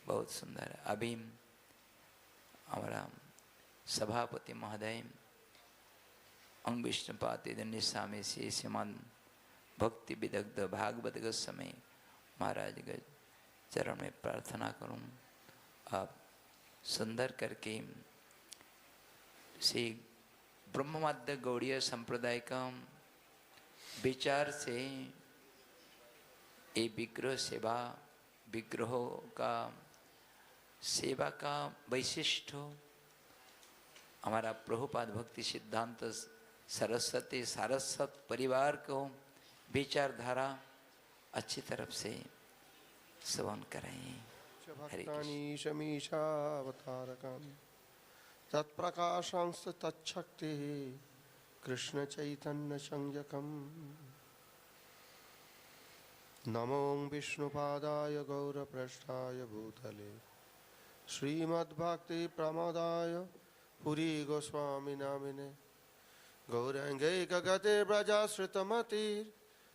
बहुत सुंदर। अभी हमारा सभापति महोदय अंग विष्णुपाद स्वामी श्री श्रीमान भक्ति विदग्ध भागवत के समय महाराज के चरण में प्रार्थना करूं, आप सुंदर करके श्री ब्रह्मवाद्य गौड़ीय संप्रदाय का विचार से ये विग्रह सेवा, विग्रहों का सेवा का वैशिष्ट हमारा प्रभुपाद भक्ति सिद्धांत सरस्वती सारस्वत परिवार को विचारधारा अच्छी तरफ से श्रवण कराएं। भक्तानि शमीशावतारकान् तत्प्रकाशांश तच्छक्ति कृष्ण चैतन्य संज्ञकम् नमो विष्णुपादाय गौरपृष्ठाय भूतले श्रीमद्भक्ति प्रमोदाय पुरी गोस्वामी नामिने गौरांगे गगते ब्रजाश्रितमति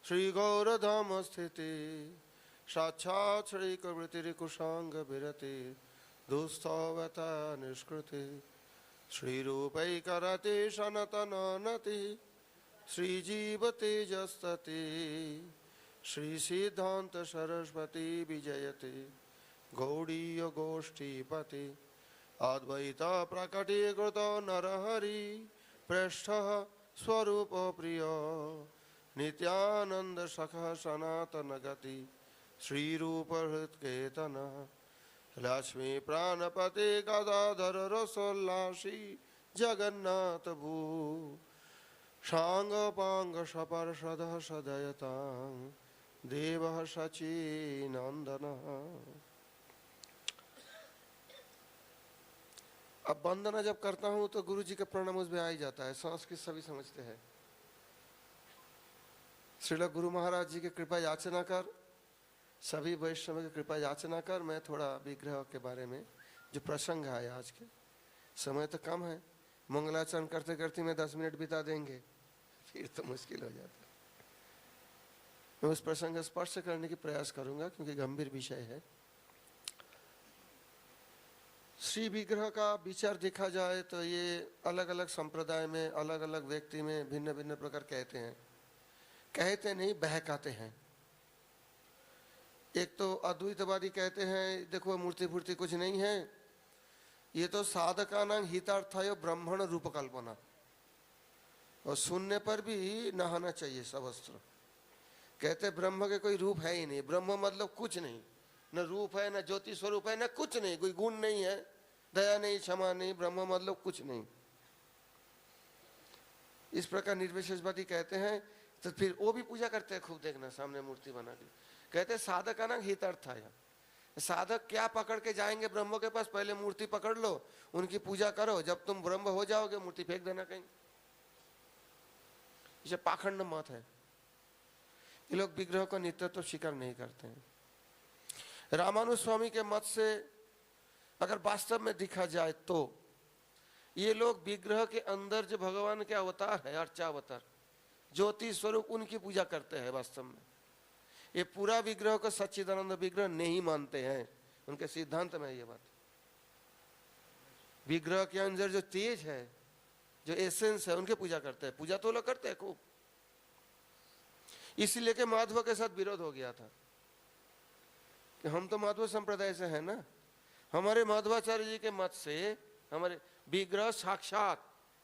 श्री गौरधाम स्थिति साक्षात् श्री कवृत्तिकुशांग विरति दुस्थवता निष्कृति श्री रूपै करते सनतननति श्री जीव तेजस्तति श्री सिद्धांत सरस्वती विजयते गौड़ीय गोष्ठीपति अद्वैत प्रकटीकृत नरहरि पृष्ठ स्वरूप प्रिय नित्यानंद सखा सनातन गति श्री रूप हृत्केतन लक्ष्मी प्राणपति गदाधर रसोल्लासी जगन्नाथ भू शांग पांग सपर्षद सदयतां देव शची नंदन। अब वंदना जब करता हूं तो गुरु जी का प्रणाम उसमें आ ही जाता है, संस्कृत सभी समझते हैं। श्रील गुरु महाराज जी की कृपा याचना कर, सभी वैष्णव की कृपा याचना कर। मैं थोड़ा विग्रह के बारे में जो प्रसंग है, आज के समय तो कम है, मंगलाचरण करते करते मैं 10 मिनट बिता देंगे, फिर तो मुश्किल हो जाता है। मैं उस प्रसंग स्पर्श करने की प्रयास करूंगा क्योंकि गंभीर विषय है। श्री विग्रह का विचार देखा जाए तो ये अलग अलग संप्रदाय में, अलग अलग व्यक्ति में भिन्न भिन्न प्रकार कहते हैं। कहते नहीं, बहकाते हैं। एक तो अद्वैतवादी कहते हैं देखो मूर्ति फूर्ति कुछ नहीं है, ये तो साधकानां हितार्थाय ब्रह्मण रूप कल्पना, और सुनने पर भी नहाना चाहिए सवस्त्र। कहते ब्रह्म के कोई रूप है ही नहीं, ब्रह्म मतलब कुछ नहीं, न रूप है, न ज्योति स्वरूप है, न कुछ नहीं, कोई गुण नहीं है, दया नहीं, क्षमा नहीं, ब्रह्म मतलब कुछ नहीं। इस प्रकार निर्विशेषवादी कहते हैं। तो फिर वो भी पूजा करते हैं, खूब देखना सामने मूर्ति बना के। कहते साधकानां हितार्थाय, साधक क्या पकड़ के जाएंगे ब्रह्म के पास, पहले मूर्ति पकड़ लो, उनकी पूजा करो, जब तुम ब्रह्म हो जाओगे मूर्ति फेंक देना कहीं। इसे पाखंड मत है। ये लोग विग्रह को नित्यत्व स्वीकार नहीं करते हैं। रामानुज स्वामी के मत से अगर वास्तव में देखा जाए तो ये लोग विग्रह के अंदर जो भगवान के अवतार है, अर्चावतार ज्योति स्वरूप, उनकी पूजा करते हैं। वास्तव में ये पूरा विग्रह को सच्चिदानंद विग्रह नहीं मानते हैं, उनके सिद्धांत में ये बात। विग्रह के अंदर जो तेज है, जो एसेंस है, उनके पूजा करते हैं। पूजा तो लोग करते हैं खूब, इसीलिए के माधव के साथ विरोध हो गया था कि हम तो माधव संप्रदाय से हैं ना। हमारे माधवाचार्य जी के मत से हमारे विग्रह साक्षात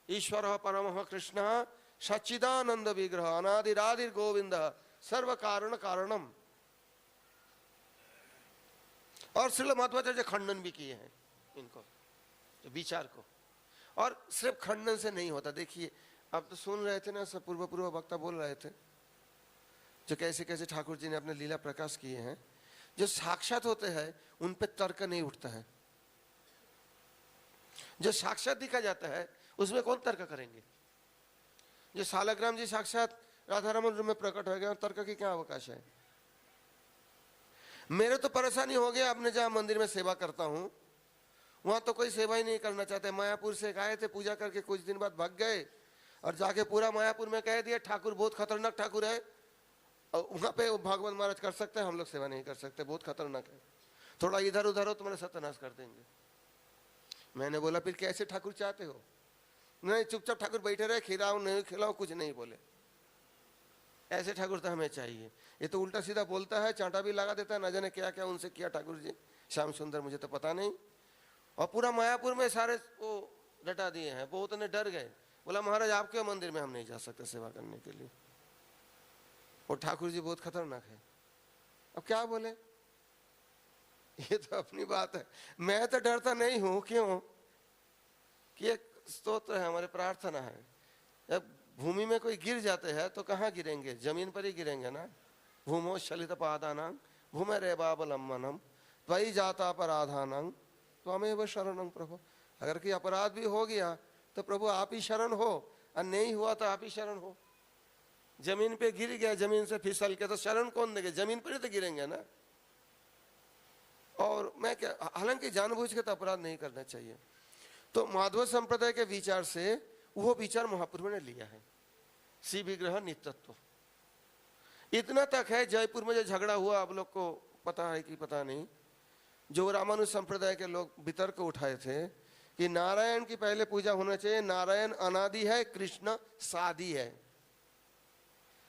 ईश्वर परमः कृष्ण सच्चिदानंद विग्रह अनादिरादिर गोविंद सर्व कारण कारणम, और श्रील माधवाचार्य खंडन भी किए हैं इनको, जो विचार को। और सिर्फ खंडन से नहीं होता। देखिए अब तो सुन रहे थे ना, सब पूर्व वक्ता बोल रहे थे जो कैसे कैसे ठाकुर जी ने अपने लीला प्रकाश किए हैं। जो साक्षात होते हैं उन पे तर्क नहीं उठता है। जो साक्षात दिखा जाता है उसमें कौन तर्क करेंगे। जो सालग्राम जी साक्षात राधा रमन रूप में प्रकट हो गया, तर्क की क्या अवकाश है। मेरे तो परेशानी हो गया, अपने जहां मंदिर में सेवा करता हूं वहां तो कोई सेवा ही नहीं करना चाहते। मायापुर से आए थे, पूजा करके कुछ दिन बाद भाग गए और जाके पूरा मायापुर में कह दिया ठाकुर बहुत खतरनाक ठाकुर है, और वहां पे भागवत महाराज कर सकते हैं, हम लोग सेवा नहीं कर सकते, बहुत खतरनाक है। थोड़ा इधर उधर हो तुम्हारे सत्यानाश कर देंगे। मैंने बोला फिर कैसे ठाकुर चाहते हो? नहीं, चुपचाप ठाकुर बैठे रहे, खिलाओ नहीं खिलाओ कुछ नहीं बोले। ऐसे ठाकुर तो हमें चाहिए। ये तो उल्टा सीधा बोलता है, चांटा भी लगा देता है, न जाने क्या क्या उनसे किया ठाकुर जी श्याम सुंदर, मुझे तो पता नहीं। और पूरा मायापुर में सारे वो रटा दिए हैं। बहुत ने डर गए, बोला महाराज आपके मंदिर में हम नहीं जा सकते सेवा करने के लिए, और ठाकुर जी बहुत खतरनाक है। अब क्या बोले, ये तो अपनी बात है। मैं तो डरता नहीं हूं, क्यों कि एक स्तोत्र है हमारे, प्रार्थना है, जब भूमि में कोई गिर जाते हैं तो कहाँ गिरेंगे? जमीन पर ही गिरेंगे ना। भूमो शलित पादानां भूमे रेबावलंबनम त्वयि जाता अपराधानां त्वमेव शरणं प्रभु। अगर कोई अपराध भी हो गया तो प्रभु आप ही शरण हो, और नहीं हुआ तो आप ही शरण हो। जमीन पे गिर गया, जमीन से फिसल के, तो शरण कौन देंगे? जमीन पर ही तो गिरेंगे ना। और मैं क्या, हालांकि जानबूझ के तो अपराध नहीं करना चाहिए। तो माधव संप्रदाय के विचार से वो विचार महाप्रभु ने लिया है, श्री विग्रह नित्यत्व। इतना तक है, जयपुर में जो झगड़ा हुआ, आप लोग को पता है कि पता नहीं, जो रामानुज संप्रदाय के लोग वितर्क उठाए थे कि नारायण की पहले पूजा होना चाहिए, नारायण अनादि है, कृष्ण सादी है।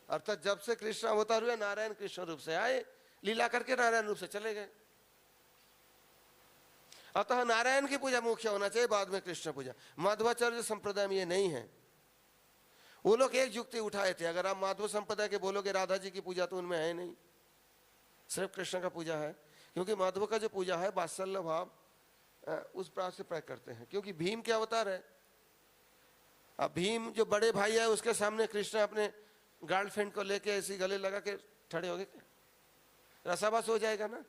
अर्थात जब से कृष्ण अवतार हुए, नारायण कृष्ण रूप से आए, लीला करके नारायण रूप से चले गए। अतः नारायण की पूजा मुख्य होना चाहिए, बाद में कृष्ण पूजा। माधवाचार्य संप्रदाय में ये नहीं है। वो लोग एक युक्ति उठाए थे, अगर आप माधव संप्रदाय के बोलोगे राधा जी की पूजा तो उनमें है नहीं, सिर्फ कृष्ण का पूजा है। क्योंकि माधव का जो पूजा है वात्सल्य भाव उस प्राप्त से प्रयोग करते हैं, क्योंकि भीम के अवतार है। अब भीम जो बड़े भाई है, उसके सामने कृष्ण अपने गर्लफ्रेंड को लेके ऐसी गले लगा के खड़े हो गए, रसाबस हो जाएगा ना।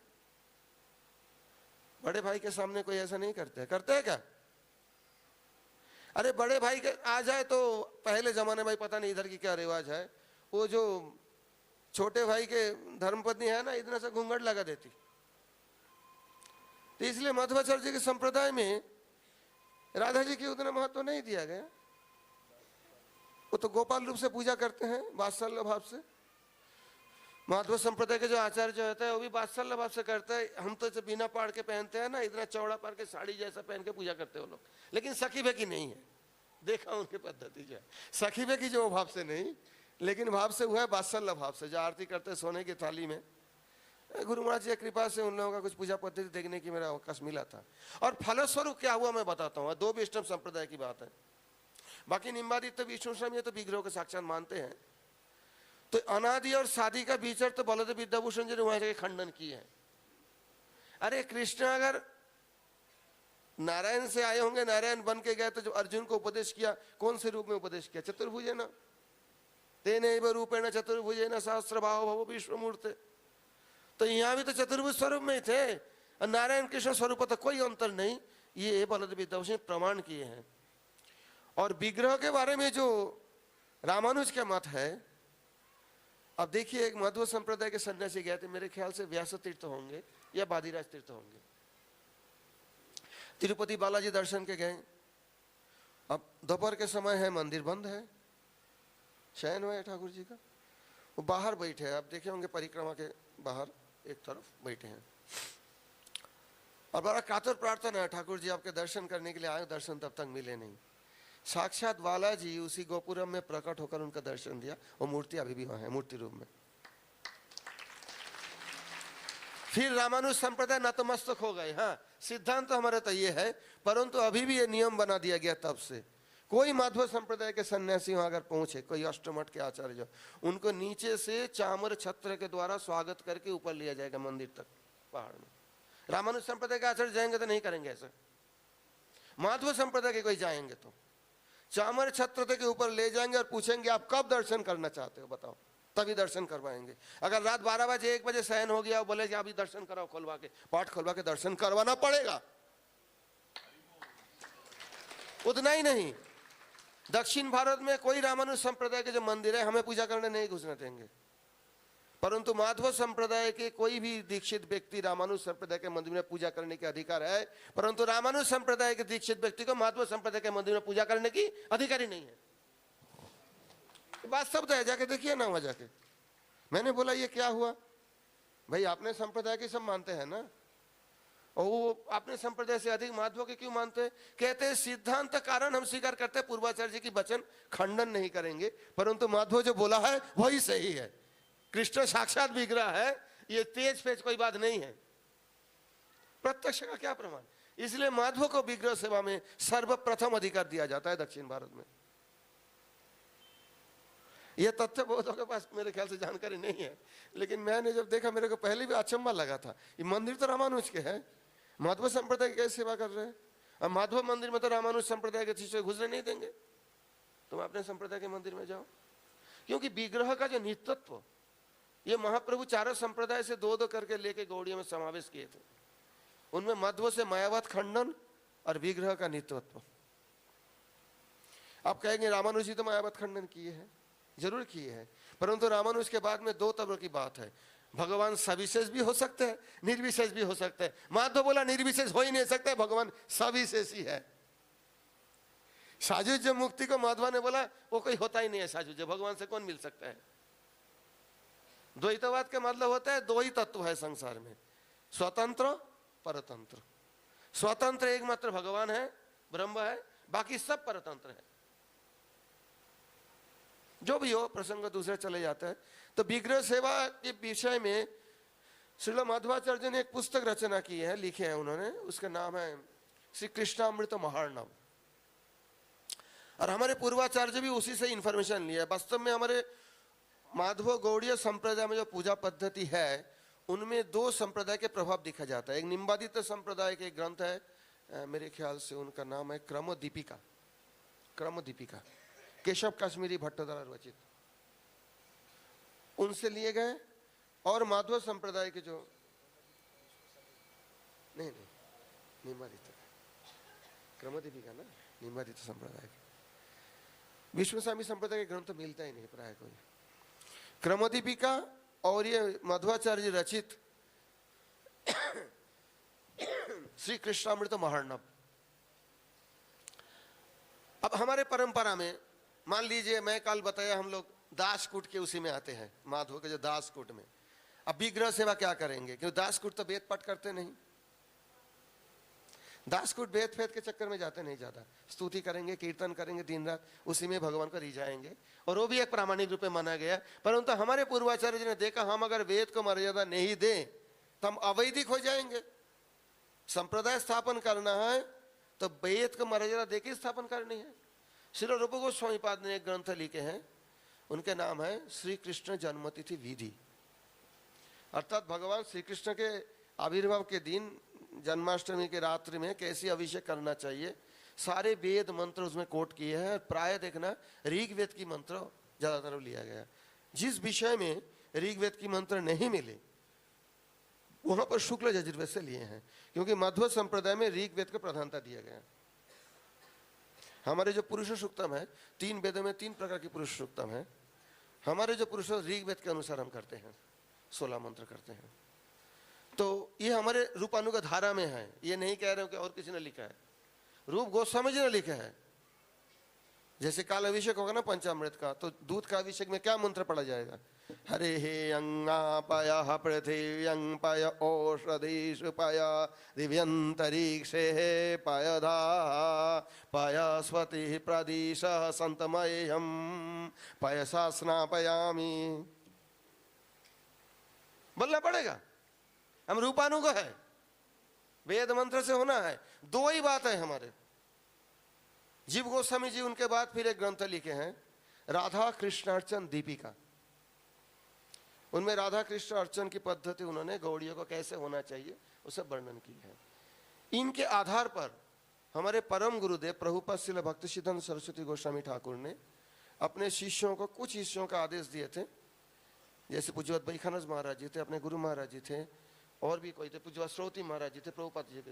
बड़े भाई के सामने कोई ऐसा नहीं करते हैं क्या? अरे बड़े भाई के आ जाए तो पहले जमाने में पता नहीं इधर की क्या रिवाज है, वो जो छोटे भाई के धर्मपत्नी है ना, इतना सा घूंघट लगा देती। तो इसलिए माधवाचार्य जी के संप्रदाय में राधा जी की उतना महत्व नहीं दिया गया। वो तो गोपाल रूप से पूजा करते हैं, वात्सल्य भाव से। माधव संप्रदाय के जो आचार्य जो होता है वो भी वात्सल्य भाव से करता है। हम तो जब बिना पाड़ के पहनते हैं ना, इतना चौड़ा पाड़ के साड़ी जैसा पहन के पूजा करते हैं वो लोग, लेकिन सखी बेकी नहीं है। देखा उनकी पद्धति जो है, सखी बेकी जो भाव से नहीं, लेकिन भाव से हुआ है वात्सल्य भाव से। जो आरती करते सोने की थाली में, गुरु महाराज जी की कृपा से उन लोगों का कुछ पूजा पद्धति देखने की मेरा अवकाश मिला था। और फलस्वरूप क्या हुआ मैं बताता हूँ। दो वैष्णव संप्रदाय की बात है, बाकी निम्बादित्य विष्णु स्वामी तो विग्रह को साक्षात मानते हैं। तो अनादि और शादी का विचार तो बलदेव विद्याभूषण जी ने वहां जाके खंडन किए हैं। अरे कृष्ण अगर नारायण से आए होंगे, नारायण बन के गए, तो जो अर्जुन को उपदेश किया कौन से रूप में उपदेश किया? चतुर्भुजे न तेनैव रूपेण चतुर्भुजेन सहस्रबाहो भव विश्वमूर्ते। तो यहाँ भी तो चतुर्भुज स्वरूप में ही थे, और नारायण कृष्ण स्वरूप तो कोई अंतर नहीं। ये बलदेव विद्याभूषण प्रमाण किए हैं। और विग्रह के बारे में जो रामानुज का मत है, अब देखिए, एक मध्व संप्रदाय के सन्यासी गए थे, मेरे ख्याल से व्यास तीर्थ होंगे या बादीराज तीर्थ होंगे, तिरुपति बालाजी दर्शन के गए। अब दोपहर के समय है, मंदिर बंद है, शयन हुआ है ठाकुर जी का। वो बाहर बैठे हैं, आप देखे होंगे परिक्रमा के बाहर एक तरफ बैठे हैं, और बड़ा कातर प्रार्थना है, ठाकुर जी आपके दर्शन करने के लिए आए, दर्शन तब तक मिले नहीं। साक्षात बालाजी उसी गोपुरम में प्रकट होकर उनका दर्शन दिया। वो मूर्ति अभी भी वहां है, मूर्ति रूप में। फिर रामानुज संप्रदाय नतमस्तक हो गए। हाँ, सिद्धांत तो हमारा तो ये है, परंतु अभी भी ये नियम बना दिया गया तब से, कोई माधव संप्रदाय के सन्यासी वहां अगर पहुंचे, कोई अष्टमठ के आचार्य जो, उनको नीचे से चामर छत्र के द्वारा स्वागत करके ऊपर लिया जाएगा मंदिर तक, पहाड़ में। रामानुज संप्रदाय के आचार्य जाएंगे तो नहीं करेंगे ऐसा। माधव संप्रदाय के कोई जाएंगे तो चामर छत्र के ऊपर ले जाएंगे और पूछेंगे आप कब दर्शन करना चाहते हो, बताओ, तभी दर्शन करवाएंगे। अगर रात 12 बजे 1 बजे शयन हो गया, वो बोले कि अभी दर्शन कराओ, खोलवा के पाठ खोलवा के दर्शन करवाना पड़ेगा। उतना ही नहीं, दक्षिण भारत में कोई रामानुज संप्रदाय के जो मंदिर है, हमें पूजा करने नहीं घुसने देंगे, परंतु माधव संप्रदाय के कोई भी दीक्षित व्यक्ति रामानुज संप्रदाय के मंदिर में पूजा करने के अधिकार है, परंतु रामानुज संप्रदाय के दीक्षित व्यक्ति को माधव संप्रदाय के मंदिर में पूजा करने की अधिकारी नहीं है। बात सब तो है, जाके देखिए ना वहां जाके। मैंने बोला ये क्या हुआ भाई, आपने संप्रदाय की सब मानते हैं ना, और वो अपने संप्रदाय से अधिक माधव के क्यों मानते हैं? कहते हैं सिद्धांत कारण हम स्वीकार करते हैं, पूर्वाचार्य जी की वचन खंडन नहीं करेंगे, परंतु माधव जो बोला है वही सही है। कृष्ण साक्षात विग्रह है, ये तेज फेज कोई बात नहीं है, प्रत्यक्ष का क्या प्रमाण? इसलिए माधव को विग्रह सेवा में सर्वप्रथम अधिकार दिया जाता है दक्षिण भारत में। यह तथ्य बहुतों के पास मेरे ख्याल से जानकारी नहीं है, लेकिन मैंने जब देखा मेरे को पहले भी अचंभा लगा था। ये मंदिर तो रामानुज के है, माधव संप्रदाय की कैसे सेवा कर रहे हैं? अब माधव मंदिर में तो रामानुज संप्रदाय के शिष्य घुसने नहीं देंगे, तुम अपने संप्रदाय के मंदिर में जाओ। क्योंकि विग्रह का जो नित्यत्व ये महाप्रभु चारों संप्रदाय से दो दो करके लेके गौड़ियों में समावेश किए थे। उनमें मध्व से मायावत खंडन और विग्रह का नित्यत्व। आप कहेंगे रामानुज जी तो मायावत खंडन किए हैं, जरूर किए हैं, परंतु रामानुज के बाद में दो तरह की बात है। भगवान सविशेष भी हो सकते हैं, निर्विशेष भी हो सकते हैं। माधव बोला निर्विशेष हो ही नहीं सकता, भगवान सविशेष ही है। साजुज्य मुक्ति को माधवा ने बोला वो कोई होता ही नहीं है साजुज्य, भगवान से कौन मिल सकता है? द्वैतवाद का मतलब होता है दो ही तत्व है संसार में, स्वतंत्र परतंत्र। स्वतंत्र एकमात्र भगवान है, ब्रह्म है, बाकी सब परतंत्र है। जो भी हो, प्रसंग दूसरे चले जाता है। तो विग्रह सेवा के विषय में श्रील माधवाचार्य ने एक पुस्तक रचना की है, लिखे हैं उन्होंने, उसका नाम है श्री कृष्णामृत महार्णव। और हमारे पूर्वाचार्य भी उसी से इंफॉर्मेशन लिया है। वास्तव में हमारे माधव गौड़ीय संप्रदाय में जो पूजा पद्धति है उनमें दो संप्रदाय के प्रभाव दिखा जाता है। एक निम्बादित संप्रदाय के ग्रंथ है, मेरे ख्याल से उनका नाम है क्रम दीपिका, क्रम दीपिका, केशव कश्मीरी भट्ट द्वारा रचित, उनसे लिए गए। और माधव संप्रदाय के जो नहीं निम्बादित क्रम दीपिका ना, निम्बादित संप्रदाय के। विश्वस्वामी संप्रदाय के ग्रंथ तो मिलता ही नहीं प्राय कोई। क्रम दीपिका और ये मध्वाचार्य रचित श्री कृष्णामृत महार्णव। अब हमारे परंपरा में मान लीजिए, मैं कल बताया हम लोग दासकूट के उसी में आते हैं, माधव के जो दासकूट में। अब विग्रह सेवा क्या करेंगे? क्योंकि दासकूट तो वेद पाठ करते नहीं, दासकूट वेद फेद के चक्कर में जाते नहीं, ज्यादा स्तुति करेंगे, कीर्तन करेंगे दिन रात, उसी में भगवान को रिझाएंगे, और वो भी एक प्रामाणिक रूप में माना गया। परंतु हमारे पूर्वाचार्य जी ने देखा हम अगर वेद को मर्यादा नहीं दें तो हम अवैदिक हो जाएंगे। संप्रदाय स्थापन करना है तो वेद को मर्यादा देकर स्थापन करनी है। श्री रूप गोस्वामी पाद ने एक ग्रंथ लिखे हैं, उनके नाम है श्री कृष्ण जन्मतिथि विधि। अर्थात भगवान श्री कृष्ण के आविर्भाव के दिन जन्माष्टमी के रात्रि में कैसे अभिषेक करना चाहिए, सारे वेद मंत्र उसमें कोट किए हैं। प्राय देखना ऋग्वेद की मंत्र ज्यादातर लिया गया। जिस विषय में ऋग्वेद की मंत्र नहीं मिले वहां पर शुक्ल यजुर्वेद से लिए हैं, क्योंकि मध्व संप्रदाय में ऋग्वेद को प्रधानता दिया गया। हमारे जो पुरुष सूक्तम है, 3 वेदों में 3 प्रकार की पुरुष सूक्तम है। हमारे जो पुरुष ऋग्वेद के अनुसार हम करते हैं, 16 मंत्र करते हैं। तो ये हमारे रूपानुग धारा में है, ये नहीं कह रहे हो कि और किसी ने लिखा है, रूप गोस्वामी जी ने लिखा है। जैसे काल अभिषेक होगा ना पंचामृत का, तो दूध का अभिषेक में क्या मंत्र पढ़ा जाएगा? हरे हे अंगापय पृथिव्यं पय औषधीषु पय दिव्यंतरिक्षे पयधा पयस्वति प्रदिश संतमयम् पयसा स्नापयामि। बोलना पड़ेगा, हम रूपानुग है, वेद मंत्र से होना है। दो ही बात है हमारे। जीव गोस्वामी जी उनके बाद फिर एक ग्रंथ लिखे हैं, राधा कृष्णार्चन दीपिका। उनमें राधा कृष्ण अर्चन की पद्धति उन्होंने गौड़ियों को कैसे होना चाहिए उसे वर्णन किया है। इनके आधार पर हमारे परम गुरुदेव प्रभुपाद श्रील भक्ति सिद्धांत सरस्वती गोस्वामी ठाकुर ने अपने शिष्यों को कुछ शिष्यों का आदेश दिए थे। जैसे पूज्यवत बैखानस महाराज जी थे, अपने गुरु महाराज जी थे, और भी कोई थे, पूज्यवत श्रोती महाराज जी थे, प्रभुपाद जी के।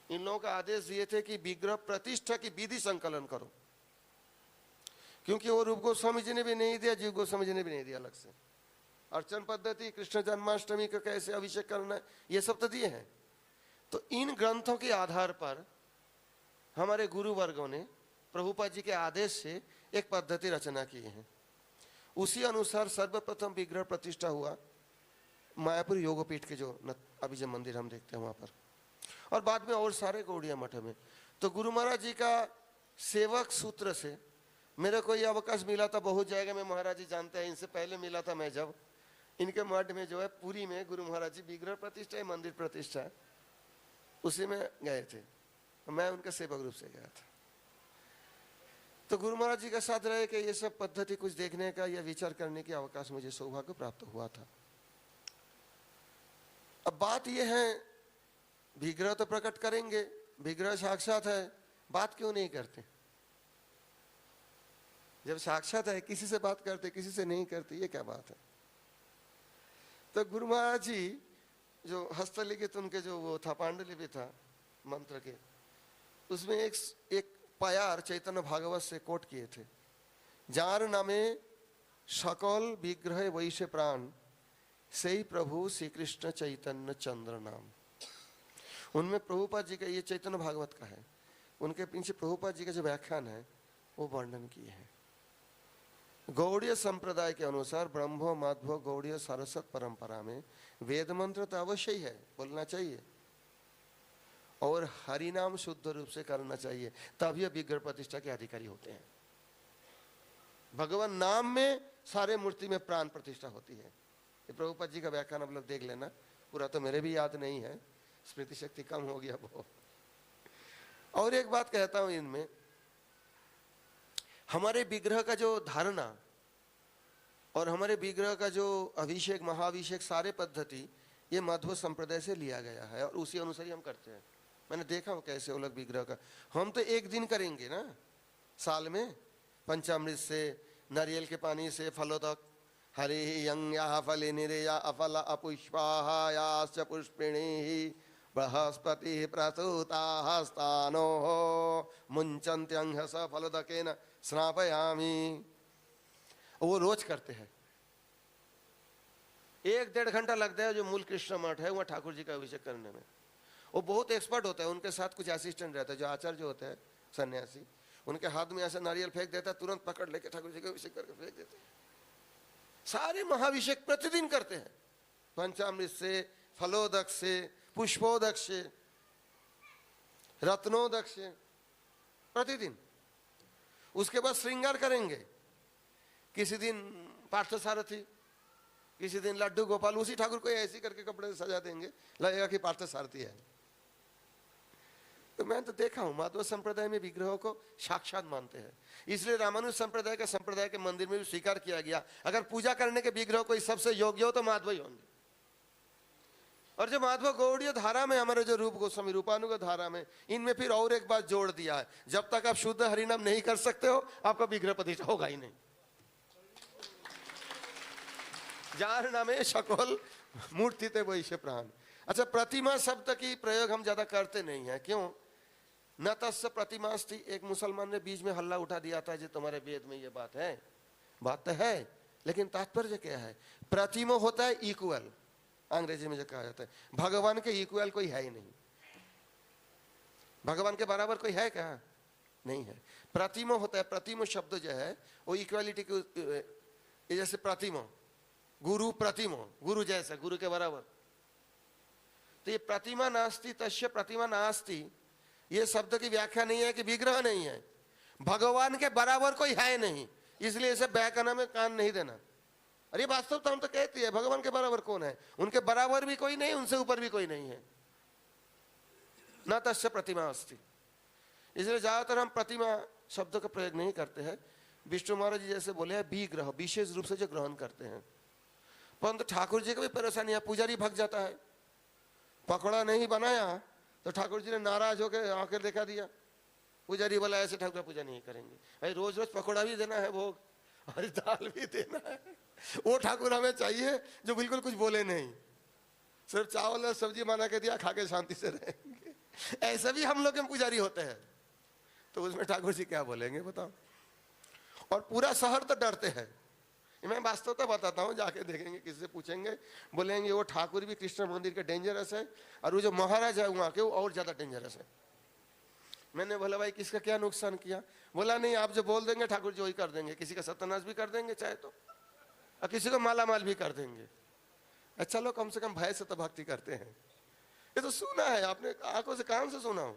इन लोगों का आदेश दिए थे कि विग्रह प्रतिष्ठा की विधि संकलन करो, क्योंकि वो रूप गोस्वामी जी ने भी नहीं दिया, जीव गोस्वामी जी ने भी नहीं दिया अलग से। अर्चन पद्धति, कृष्ण जन्माष्टमी का कैसे अभिषेक करना है, ये सब तो दिए हैं। तो इन ग्रंथों के आधार पर हमारे गुरु वर्गों ने प्रभुपाद जी के आदेश से एक पद्धति रचना की है। उसी अनुसार सर्वप्रथम विग्रह प्रतिष्ठा हुआ मायापुर योगपीठ के जो अभी जो मंदिर हम देखते हैं वहां पर। और बाद में और सारे गौड़िया मठ में। तो गुरु महाराज जी का सेवक सूत्र से मेरे को ये अवकाश मिला था, बहुत जगह में महाराज जी जानते हैं, इनसे पहले मिला था मैं जब इनके मठ में जो है पुरी में गुरु महाराज जी विग्रह प्रतिष्ठा है, मंदिर प्रतिष्ठा है, उसी में गए थे, मैं उनका सेवक रूप से गया था। तो गुरु महाराज जी के साथ रहे कि ये सब पद्धति कुछ देखने का या विचार करने की अवकाश मुझे सौभाग्य प्राप्त हुआ था। अब बात यह है, विग्रह तो प्रकट करेंगे, विग्रह साक्षात है, बात क्यों नहीं करते? जब साक्षात है किसी से बात करते, किसी से नहीं करते, ये क्या बात है? तो गुरु महाराज जी जो हस्तलिखित उनके जो वो था पांडुलिपि था मंत्र के, उसमें एक पायार चैतन्य भागवत से कोट किए थे, जार नामे सकल विग्रह वैश्य प्राण सही प्रभु श्री कृष्ण चैतन्य चंद्र नाम। उनमें प्रभुपाद जी का, ये चैतन्य भागवत का है, उनके पीछे प्रभुपाद जी का जो व्याख्यान है वो वर्णन किए हैं। गौड़ीय संप्रदाय के अनुसार ब्रह्मो माध्व गौड़ीय सारस्वत परंपरा में वेद मंत्र तो अवश्य ही है, बोलना चाहिए, और हरिनाम शुद्ध रूप से करना चाहिए, तभी विग्रह प्रतिष्ठा के अधिकारी होते हैं। भगवान नाम में सारे मूर्ति में प्राण प्रतिष्ठा होती है। ये प्रभुपाद जी का व्याख्यान आप लोग देख लेना, पूरा तो मेरे भी याद नहीं है, स्मृति शक्ति कम हो गया बहुत। और एक बात कहता हूं, इनमें हमारे विग्रह का जो धारणा और हमारे विग्रह का जो अभिषेक महाअभिषेक सारे पद्धति ये माध्व संप्रदाय से लिया गया है और उसी अनुसार ही हम करते हैं। मैंने देखा हूं कैसे वो लोग विग्रह का, हम तो एक दिन करेंगे ना साल में, पंचामृत से, नारियल के पानी से, फलोदक हरि यंग या फले निरेया अफल अपुष्पायाश्च पुष्पिणी बृहस्पति प्रसूतास्तानो मुंचन्त्यंहस फलोदकेन स्नापयामि। वो रोज करते हैं, 1-1.5 घंटा लगता है। जो मूल कृष्ण मठ है वहाँ ठाकुर जी का अभिषेक करने में वो बहुत एक्सपर्ट होता है, उनके साथ कुछ असिस्टेंट रहता है, जो आचार्य जो होता है सन्यासी, उनके हाथ में ऐसा नारियल फेंक देता है, तुरंत पकड़ लेके ठाकुर जी का अभिषेक करके फेंक देते हैं। सारे महाभिषेक प्रतिदिन करते हैं, पंचामृत से, फलोदक से, पुष्पोदक से, रत्नोदक से, प्रतिदिन। उसके बाद श्रृंगार करेंगे, किसी दिन पार्थसारथी, किसी दिन लड्डू गोपाल, उसी ठाकुर को ऐसी करके कपड़े से सजा देंगे, लगेगा कि पार्थसारथी है। तो मैं तो देखा हूं माधव संप्रदाय में विग्रहों को साक्षात मानते हैं, इसलिए रामानुज संप्रदाय के मंदिर में भी स्वीकार किया गया, अगर पूजा करने के विग्रह कोई सबसे योग्य हो तो माधव ही होंगे। और जो माधव गौड़ीय धारा में हमारे जो रूप गोस्वामी रूपानुग धारा में, इनमें फिर और एक बात जोड़ दिया है, जब तक आप शुद्ध हरिनाम नहीं कर सकते हो आपका विग्रह प्रतिष्ठा होगा ही नहीं। जार नामे सकल मूर्ति ते वैश्य प्राण। अच्छा, प्रतिमा शब्द की प्रयोग हम ज्यादा करते नहीं है, क्यों? न तस्य प्रतिमास्ति, एक मुसलमान ने बीच में हल्ला उठा दिया था, जो तुम्हारे वेद में ये बात है, बात तो है, लेकिन तात्पर्य क्या है? प्रतिमा होता है इक्वल, अंग्रेजी में जो कहा जाता है, भगवान के इक्वल कोई है ही नहीं, भगवान के बराबर कोई है क्या? नहीं है। प्रतिमा होता है, प्रतिमा शब्द जो है वो इक्वालिटी की, जैसे प्रतिमा, गुरु प्रतिमा, गुरु जैसा, गुरु के बराबर। तो ये प्रतिमा नास्ति तस्य प्रतिमा नास्ति, ये शब्द की व्याख्या नहीं है कि विग्रह नहीं है, भगवान के बराबर कोई है नहीं, इसलिए इसे व्याकरण में कान नहीं देना। अरे वास्तव हम तो कहते हैं भगवान के बराबर कौन है? उनके बराबर भी कोई नहीं, उनसे ऊपर भी कोई नहीं है। न तस्य प्रतिमा अस्ति, इसलिए ज्यादातर हम प्रतिमा शब्द का प्रयोग नहीं करते हैं। विष्णु महाराज जी जैसे बोले हैं विग्रह, विशेष रूप से जो ग्रहण करते हैं, परंतु ठाकुर जी का भी परेशानी है, पुजारी भग जाता है, पकड़ा नहीं बनाया तो ठाकुर जी ने नाराज होकर आकर दिखा दिया, पुजारी बोला ऐसे ठाकुर पूजा नहीं करेंगे। भाई रोज रोज पकौड़ा भी देना है भोग और दाल भी देना है, वो ठाकुर हमें चाहिए जो बिल्कुल कुछ बोले नहीं, सिर्फ चावल और सब्जी बना के दिया, खा के शांति से रहेंगे। ऐसे भी हम लोग के पुजारी होते हैं, तो उसमें ठाकुर जी क्या बोलेंगे बताओ? और पूरा शहर तो डरते हैं। मैं वास्तवता बताता हूँ, जाके देखेंगे, किसी से पूछेंगे, बोलेंगे वो ठाकुर भी कृष्ण मंदिर के डेंजरस है, और वो जो महाराज है वहाँ के वो और ज्यादा डेंजरस है। मैंने बोला भाई किसका क्या नुकसान किया? बोला नहीं, आप जो बोल देंगे ठाकुर जी वही कर देंगे, किसी का सत्यानाश भी कर देंगे चाहे तो, और किसी को माला माल भी कर देंगे। अच्छा लो, कम से कम भय से तो भक्ति करते हैं। ये तो सुना है आपने, आंखों से कान से सुना हो।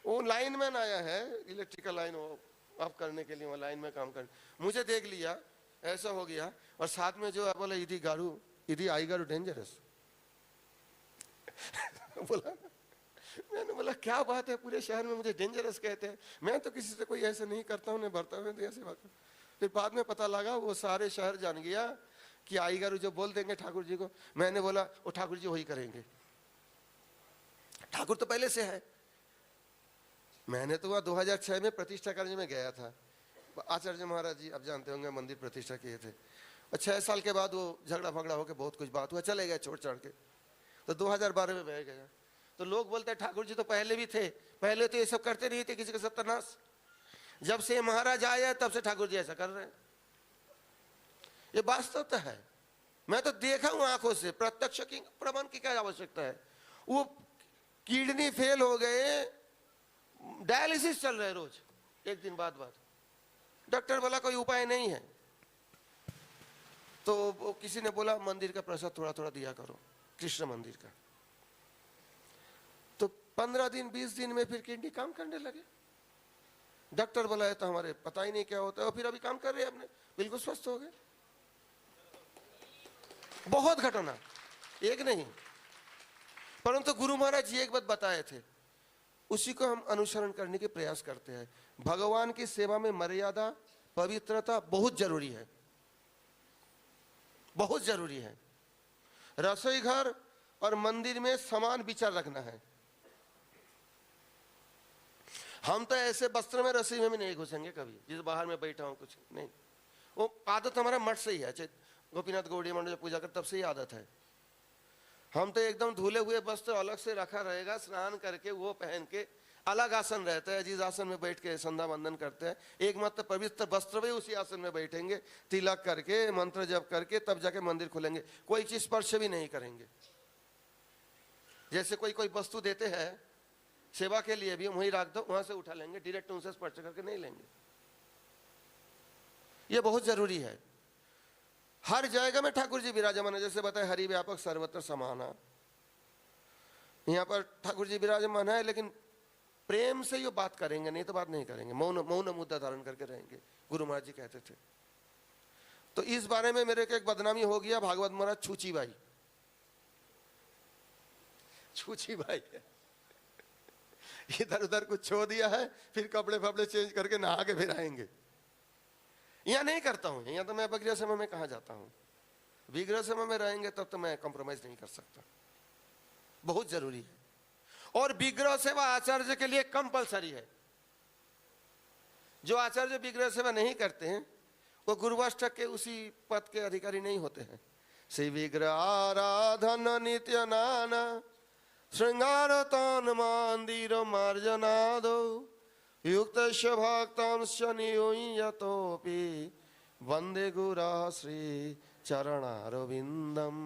वो लाइनमैन आया है, इलेक्ट्रिकल लाइन वो ऑफ करने के लिए, वो लाइन में काम कर, मुझे देख लिया, ऐसा हो गया, और साथ में जो है बोला इधी गारू, इधी आई गारू डेंजरस। बोला, मैंने बोला क्या बात है, पूरे शहर में मुझे डेंजरस कहते हैं, मैं तो किसी से कोई ऐसे नहीं करता हूँ, भरता हूँ ऐसे बात। फिर बाद में पता लगा वो सारे शहर जान गया कि आई गारू जो बोल देंगे ठाकुर जी को। मैंने बोला वो ठाकुर जी वही करेंगे, ठाकुर तो पहले से है। मैंने तो वहाँ 2006 में प्रतिष्ठा करने में गया था, आचार्य महाराज जी आप जानते होंगे मंदिर प्रतिष्ठा किए थे, और 6 साल के बाद वो झगड़ा फगड़ा होकर बहुत कुछ बात हुआ, चले गए छोड़ छाड़ के। तो 2012 में मैं गया, तो लोग बोलते हैं ठाकुर जी तो पहले भी थे, पहले तो ये सब करते नहीं थे, किसी का सत्यानाश। जब से महाराज आए तब से ठाकुर जी ऐसा कर रहे हैं। ये वास्तवता है, मैं तो देखा हूं आंखों से, प्रत्यक्ष की प्रमाण की क्या आवश्यकता है। वो किडनी फेल हो गए, डायलिसिस चल रहे रोज, एक दिन बाद डॉक्टर बोला कोई उपाय नहीं है। तो वो किसी ने बोला मंदिर का प्रसाद थोड़ा थोड़ा दिया करो, कृष्ण मंदिर का। तो 15 दिन 20 दिन में फिर किडनी काम करने लगे। डॉक्टर बोला है तो हमारे पता ही नहीं क्या होता है, और फिर अभी काम कर रहे हैं अपने, बिल्कुल स्वस्थ हो गए। बहुत घटना, एक नहीं। परंतु गुरु महाराज जी एक बात बताए थे, उसी को हम अनुसरण करने के प्रयास करते हैं। भगवान की सेवा में मर्यादा, पवित्रता बहुत जरूरी है, बहुत जरूरी है। रसोई घर और मंदिर में समान विचार रखना है। हम तो ऐसे वस्त्र में रसोई में भी नहीं घुसेंगे कभी, जिस बाहर में बैठा हूं कुछ नहीं। वो आदत हमारा मठ से ही है, गोपीनाथ गौड़िया मंडल पूजा कर तब से ही आदत है। हम तो एकदम धुले हुए वस्त्र अलग से रखा रहेगा, स्नान करके वो पहन के अलग आसन रहता है, जिस आसन में बैठ के संध्या वंदन करते हैं, एक मात्र पवित्र वस्त्र में उसी आसन में बैठेंगे, तिलक करके मंत्र जप करके तब जाके मंदिर खुलेंगे। कोई चीज स्पर्श भी नहीं करेंगे। जैसे कोई वस्तु देते हैं सेवा के लिए भी, वहीं रख दो, वहां से उठा लेंगे, डायरेक्ट उनसे स्पर्श करके नहीं लेंगे। ये बहुत जरूरी है। हर जगह में ठाकुर जी विराजमान है, जैसे बताए हरि व्यापक सर्वत्र समाना, यहाँ पर ठाकुर जी विराजमान है, लेकिन प्रेम से ये बात करेंगे, नहीं तो बात नहीं करेंगे, मौन मौन मुद्दा धारण करके रहेंगे, गुरु महाराज जी कहते थे। तो इस बारे में मेरे को एक बदनामी हो गया, भागवत महाराज छूची भाई, छूची भाई है, इधर उधर कुछ छो दिया है, फिर कपड़े फपड़े चेंज करके नहा के फिर आएंगे। यहाँ नहीं करता हूँ, यहाँ तो मैं बगैर समय में कहाँ जाता हूँ। विग्रह समय में रहेंगे तब तो मैं कॉम्प्रोमाइज नहीं कर सकता, बहुत जरूरी है। और विग्रह सेवा आचार्य के लिए कंपलसरी है। जो आचार्य विग्रह सेवा नहीं करते हैं वो गुरुवाष्टक के उसी पद के अधिकारी नहीं होते हैं। श्री विग्रह आराधन नित्य नाना श्रृंगार तन मंदिर मार्जनादो युक्त भक्तांश नियोजतोपि वंदे गुरा श्री चरणारविंदम।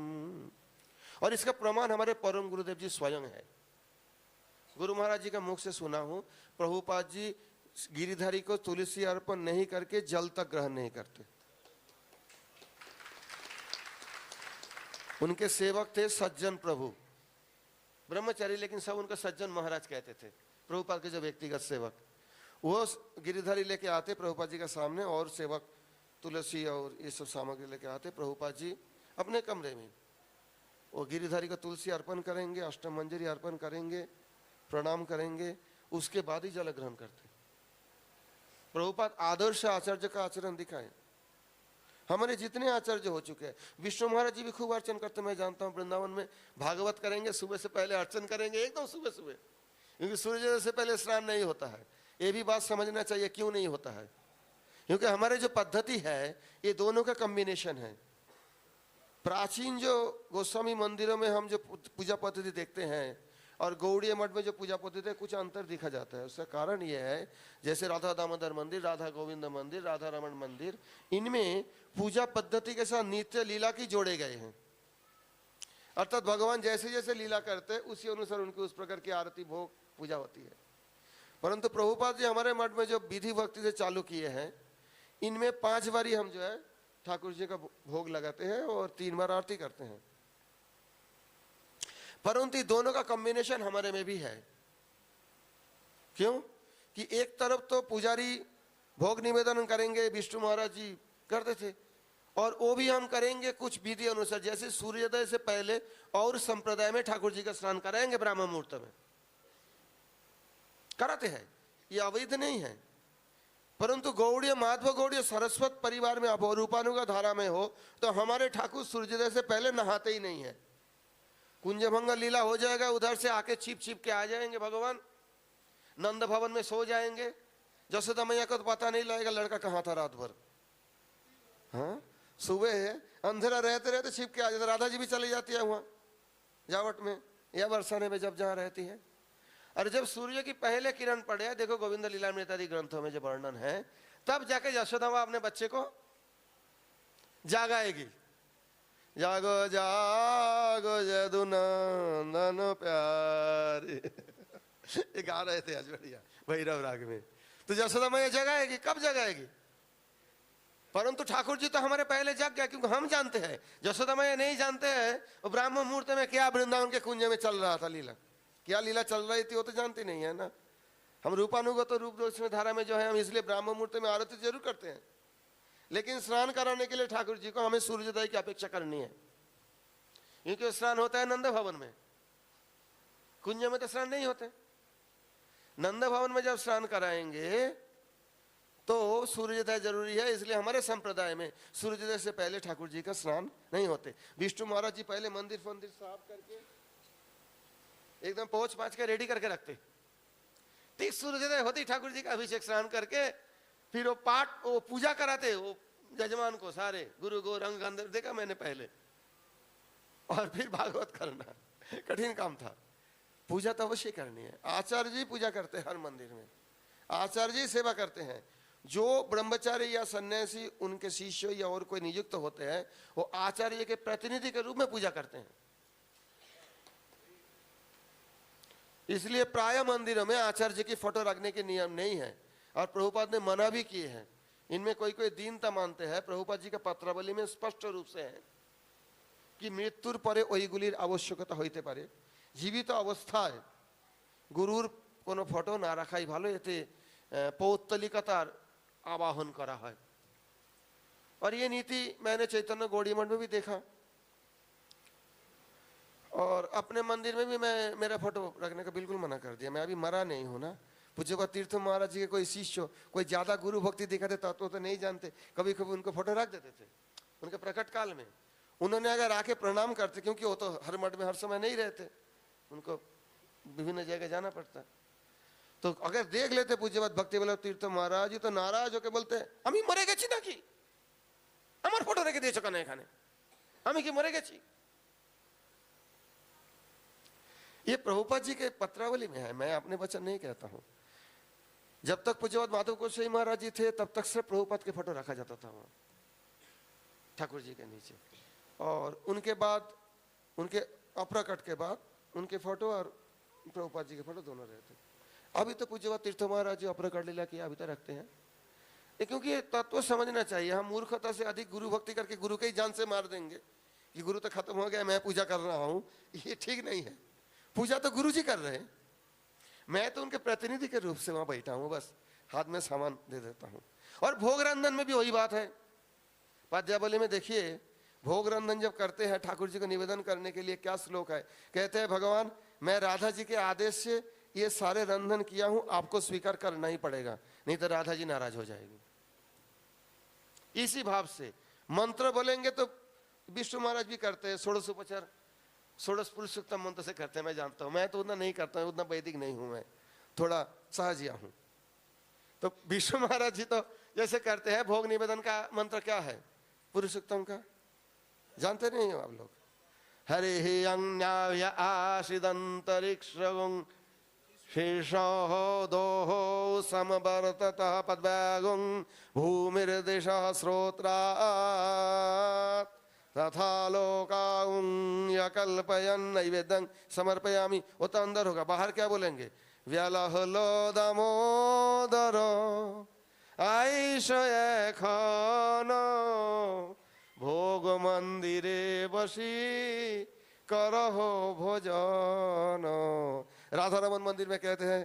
और इसका प्रमाण हमारे परम गुरुदेव जी स्वयं है। गुरु महाराज जी का मुख से सुना हूं, प्रभुपाद जी गिरिधारी को तुलसी अर्पण नहीं करके जल तक ग्रहण नहीं करते। उनके सेवक थे सज्जन प्रभु, ब्रह्मचारी, लेकिन सब उनका सज्जन महाराज कहते थे। प्रभुपाद के जो व्यक्तिगत सेवक, वो गिरिधारी लेके आते प्रभुपाद जी के सामने, और सेवक तुलसी और ये सब सामग्री लेके आते। प्रभुपाद जी अपने कमरे में वो गिरिधारी को तुलसी अर्पण करेंगे, अष्टम मंजरी अर्पण करेंगे, प्रणाम करेंगे, उसके बाद ही जल ग्रहण करते। प्रभुपाद आदर्श आचार्य का आचरण दिखाए। हमारे जितने आचार्य हो चुके हैं, विष्णु महाराज जी भी खूब अर्चन करते, मैं जानता हूँ। वृंदावन में भागवत करेंगे, सुबह से पहले अर्चन करेंगे, एकदम सुबह सुबह, क्योंकि सूर्योदय से पहले स्नान नहीं होता है। ये भी बात समझना चाहिए क्यों नहीं होता है, क्योंकि हमारे जो पद्धति है ये दोनों का कॉम्बिनेशन है। प्राचीन जो गोस्वामी मंदिरों में हम जो पूजा पद्धति देखते हैं और गौड़ीय मठ में जो पूजा पद्धति है, कुछ अंतर दिखा जाता है। उसका कारण यह है, जैसे राधा दामोदर मंदिर, राधा गोविंद मंदिर, राधा रमन मंदिर, इनमें पूजा पद्धति के साथ नित्य लीला की जोड़े गए हैं। अर्थात भगवान जैसे जैसे लीला करते हैं उसी अनुसार उनकी उस प्रकार की आरती भोग पूजा होती है। परंतु प्रभुपाद जी हमारे मठ में जो विधि भक्ति से चालू किए हैं, इनमें 5 बारी हम जो है ठाकुर जी का भोग लगाते हैं और 3 बार आरती करते हैं। परंतु दोनों का कॉम्बिनेशन हमारे में भी है। क्यों कि एक तरफ तो पुजारी भोग निवेदन करेंगे, विष्णु महाराज जी करते थे, और वो भी हम करेंगे कुछ विधि अनुसार, जैसे सूर्योदय से पहले और संप्रदाय में ठाकुर जी का स्नान कराएंगे ब्राह्मण मुहूर्त में, कराते हैं, ये अवैध नहीं है। परंतु गौड़ीय माधव गौड़ीय सरस्वत परिवार में अब रूपानुगा धारा में हो तो हमारे ठाकुर सूर्योदय से पहले नहाते ही नहीं है। कुंजभंग लीला हो जाएगा, उधर से आके छिप छिप के आ जाएंगे भगवान, नंद भवन में सो जाएंगे। जसोदा मैया को तो पता नहीं लगेगा लड़का कहाँ था रात भर। हाँ, सुबह है अंधेरा रहते रहते छिप के आ जाता। राधा जी भी चली जाती है वहाँ जावट में या बरसाने में, जब जहाँ रहती है। और जब सूर्य की पहले किरण पड़े, देखो गोविंद लीलामृत आदि ग्रंथों में जो वर्णन है, तब जाके यशोदा माँ अपने बच्चे को जागाएगी। जागो जागो जदुनंदन प्यारे ये गा रहे थे आज बढ़िया भैरव राग में। तो यशोदा मैया जगाएगी, कब जगाएगी? परंतु ठाकुर जी तो हमारे पहले जग गया, क्योंकि हम जानते हैं, यशोदा मैया नहीं जानते हैं वो ब्राह्मण मुहूर्त में क्या वृंदावन के कुंज में चल रहा था लीला, क्या लीला चल रही थी वो तो जानती नहीं है ना। हम रूपानुगत तो रूप दोष में धारा में जो है हम इसलिए ब्राह्मण मुहूर्त में आरती जरूर करते हैं, लेकिन स्नान कराने के लिए ठाकुर जी को हमें सूर्योदय की अपेक्षा करनी है, क्योंकि स्नान होता है नंद भवन में, कुंज में तो स्नान नहीं होते। नंद भवन में जब स्नान कराएंगे तो सूर्योदय जरूरी है, इसलिए हमारे संप्रदाय में सूर्योदय से पहले ठाकुर जी का स्नान नहीं होते। विष्णु महाराज जी पहले मंदिर फंदिर साफ करके एकदम पहुंच पाँच के रेडी करके रखते, ठीक सूर्योदय होती ठाकुर जी का अभिषेक स्नान करके फिर वो पाठ वो पूजा कराते वो जजमान को, सारे गुरु गो रंग गंधर्व देखा मैंने पहले, और फिर भागवत करना कठिन काम था। पूजा तो अवश्य करनी है। आचार्य जी पूजा करते हैं हर मंदिर में, आचार्य जी सेवा करते हैं। जो ब्रह्मचारी या सन्यासी उनके शिष्य या और कोई नियुक्त होते हैं वो आचार्य के प्रतिनिधि के रूप में पूजा करते हैं। इसलिए प्राय मंदिरों में आचार्य जी की फोटो रखने के नियम नहीं है, और प्रभुपाद ने मना भी किए हैं। इनमें कोई कोई दीनता मानते हैं। प्रभुपाद जी का पत्रावली में स्पष्ट रूप से है कि मृत्युर परे ओइगुलिर आवश्यकता হইতে পারে, জীবিত অবস্থায় গুরুর কোনো ফটো না রাখাই ভালো, এতে পৌত্তলিকতার आवाहन करा है। और ये नीति मैंने चैतन्य गौड़ी मठ में भी देखा, और अपने मंदिर में भी मैं मेरा फोटो रखने का बिल्कुल मना कर दिया। मैं अभी मरा नहीं हूं ना। पूज्यपाद तीर्थ महाराज जी के कोई शिष्य कोई ज्यादा गुरु भक्ति दिखाते तत्व तो नहीं जानते, कभी कभी उनको फोटो रख देते थे उनके प्रकट काल में। उन्होंने अगर आके प्रणाम करते, क्योंकि वो तो हर मठ में हर समय नहीं रहते, उनको विभिन्न जगह जाना पड़ता, तो अगर देख लेते पूज्यपाद भक्ति वल्लभ तीर्थ महाराज जी तो नाराज होकर बोलते আমি মরে গেছি নাকি, আমার फोटो রেখে দিয়েছো কেন এখানে, আমি কি মরে গেছি। ये प्रभुपाद जी के पत्रावली में है, मैं अपने वचन नहीं कहता हूं। जब तक पूज्यपाद माधव गोसाई महाराज जी थे तब तक सिर्फ प्रभुपाद के फोटो रखा जाता था वहां ठाकुर जी के नीचे, और उनके बाद उनके अप्रकट के बाद उनके फोटो और प्रभुपाद जी के फोटो दोनों रहते। अभी तो पूज्यपाद तीर्थ महाराज जी अप्रकट लीला किया अभी तो रखते हैं, क्योंकि ये तत्व समझना चाहिए। हम मूर्खता से अधिक गुरु भक्ति करके गुरु के ही जान से मार देंगे कि गुरु तो खत्म हो गया, मैं पूजा कर रहा हूं, ये ठीक नहीं है। पूजा तो गुरु जी कर रहे हैं, मैं तो उनके प्रतिनिधि के रूप से वहां बैठा हूं, बस हाथ में सामान दे देता हूं। और भोग रंधन में भी वही बात है। पद्यावली में देखिए, भोग रंधन जब करते हैं ठाकुर जी को निवेदन करने के लिए क्या श्लोक है, कहते हैं भगवान मैं राधा जी के आदेश से ये सारे रंधन किया हूं, आपको स्वीकार करना ही पड़ेगा, नहीं तो राधा जी नाराज हो जाएगी। इसी भाव से मंत्र बोलेंगे तो विष्णु महाराज भी करते हैं, षोडशोपचार षोडश पुरुषोत्तम मंत्र से करते हैं, मैं जानता हूं। मैं तो उतना नहीं करता हूं, उतना वैदिक नहीं हूं, मैं थोड़ा सहजिया हूं। तो विष्णु महाराज जी तो जैसे करते हैं, भोग निवेदन का मंत्र क्या है पुरुषोत्तम का, जानते नहीं हो आप लोग। हरे ही अन्याय आशिदंतरिक्षं शीर्षः दोहो समवर्ततः पद्व्यागुं भूमिर्दिशः श्रोत्रात् तथा लोकाउं यकल्पयन् नैवेद्यं समर्पयामि। वो तो अंदर होगा, बाहर क्या बोलेंगे, व्यालहलो दामोदर आईश एखन भोग मंदिरे बसी करहो भोजन। राधा रमन मंदिर में कहते हैं,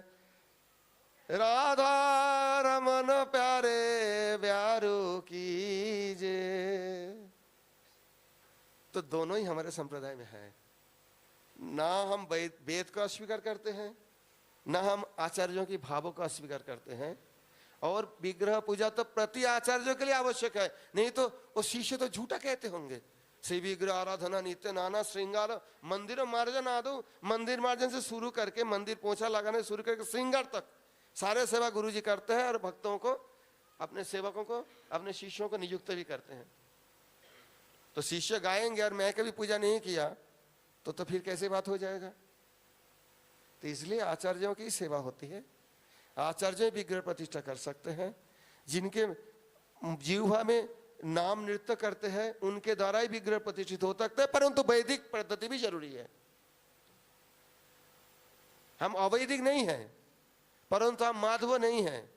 राधा रमन प्यारे ब्यारू कीजे। तो दोनों ही हमारे संप्रदाय में है। ना हम वेद को अस्वीकार करते हैं, ना हम आचार्यों की भावों को अस्वीकार करते हैं। और विग्रह पूजा तो प्रति आचार्यों के लिए आवश्यक है, नहीं तो वो शिष्य तो झूठा कहते होंगे। श्री विग्रह आराधना नित्य नाना श्रृंगार मंदिर मार्जन आदो। मंदिर मार्जन से शुरू करके मंदिर पोछा लगाने शुरू करके श्रृंगार तक सारे सेवा गुरु जी करते हैं, और भक्तों को, अपने सेवकों को, अपने शिष्यों को नियुक्त भी करते हैं। तो शिष्य गाएंगे और मैं कभी पूजा नहीं किया तो फिर कैसे बात हो जाएगा। तो इसलिए आचार्यों की सेवा होती है। आचार्य विग्रह प्रतिष्ठा कर सकते हैं। जिनके जीवा में नाम नृत्य करते हैं उनके द्वारा ही विग्रह प्रतिष्ठित हो सकते हैं, परंतु वैदिक पद्धति भी जरूरी है। हम अवैदिक नहीं हैं, परंतु हम माधव नहीं हैं।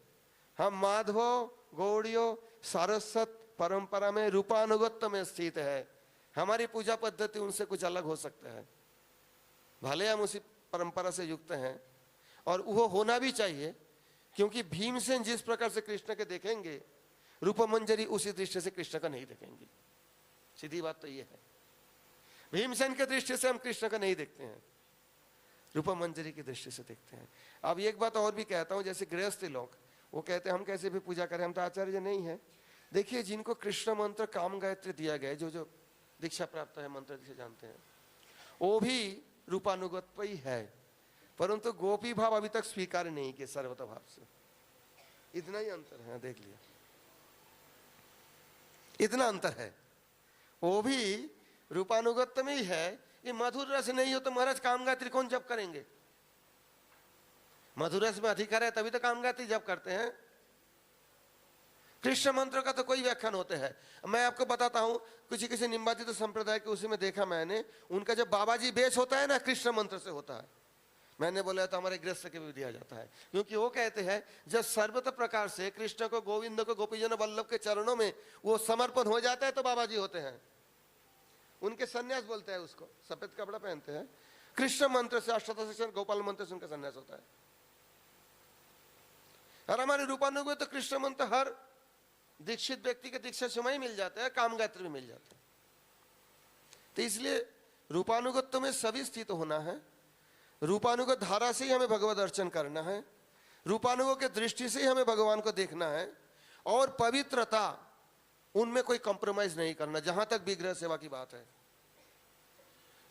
हम माधव गौड़ियों सारस्वत परंपरा में रूपानुगत्य में स्थित है। हमारी पूजा पद्धति उनसे कुछ अलग हो सकता है, भले हम उसी परंपरा से युक्त हैं, और वो होना भी चाहिए। क्योंकि भीमसेन जिस प्रकार से कृष्ण के देखेंगे, रूपमंजरी उसी दृष्टि से कृष्ण का नहीं देखेंगे। सीधी बात तो ये है, भीमसेन के दृष्टि से हम कृष्ण का नहीं देखते हैं, रूपमंजरी की दृष्टि से देखते हैं। अब एक बात और भी कहता हूं, जैसे गृहस्थी लोग वो कहते हैं हम कैसे भी पूजा करें, हम तो आचार्य नहीं है। देखिए, जिनको कृष्ण मंत्र काम गायत्री दिया गया है, जो दीक्षा प्राप्त है, मंत्र जिसे जानते हैं, वो भी रूपानुगत ही है, परंतु गोपी भाव अभी तक स्वीकार नहीं किए सर्वत भाव से। इतना ही अंतर है, देख लिया, इतना अंतर है। वो भी रूपानुगत में ही है। ये मधुर रस नहीं हो तो महाराज काम गायत्री कौन जप करेंगे? मधुर रस में अधिकार है तभी तो काम गायत्री जप करते हैं। कृष्ण मंत्र का तो कोई व्याख्यान होते हैं। मैं आपको बताता हूं, किसी निम्बातीत संप्रदाय के उसी में देखा मैंने, उनका जब बाबाजी बेच होता है ना, कृष्ण मंत्र से होता है। मैंने बोला तो हमारे गृहस्थ के भी दिया जाता है, क्योंकि वो कहते हैं जब सर्वत प्रकार से कृष्ण को, गोविंद को, गोपीजन वल्लभ के चरणों में वो समर्पण हो जाता है तो बाबाजी होते हैं। उनके सन्यास बोलते हैं उसको, सफेद कपड़ा पहनते हैं, कृष्ण मंत्र से, अष्टोत्तर गोपाल मंत्र से उनका सन्यास होता है। और हमारे रूपानुगत तो कृष्ण मंत्र हर दीक्षित व्यक्ति के दीक्षा समय मिल जाता है, काम गायत्री में मिल जाता है। तो इसलिए रूपानुगत्य में सभी स्थित होना है। रूपानुगत धारा से ही हमें भगवत दर्शन करना है, रूपानुगत के दृष्टि से ही हमें भगवान को देखना है, और पवित्रता उनमें कोई कंप्रोमाइज नहीं करना। जहां तक विग्रह सेवा की बात है,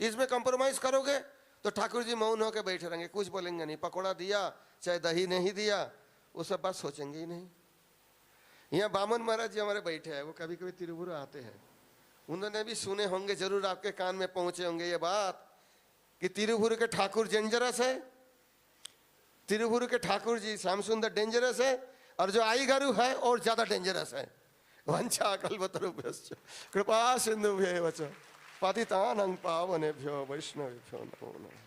इसमें कंप्रोमाइज करोगे तो ठाकुर जी मौन होकर बैठे रहेंगे, कुछ बोलेंगे नहीं। पकौड़ा दिया चाहे दही नहीं दिया, वो सब बात सोचेंगे ही नहीं। यहाँ बामन महाराज जी हमारे बैठे हैं, वो कभी कभी तिरुपुर आते हैं, उन्होंने भी सुने होंगे, जरूर आपके कान में पहुंचे होंगे ये बात कि तिरुपुर के ठाकुर डेंजरस है, तिरुपुर के ठाकुर जी श्याम सुंदर डेंजरस है, और जो आई गुरु है और ज्यादा डेंजरस है। वंशा कल्पतरुभ्यश्च कृपा सिंधुभ्येव च पतितानां पावनेभ्यो वैष्णवेभ्यो नमो नमः।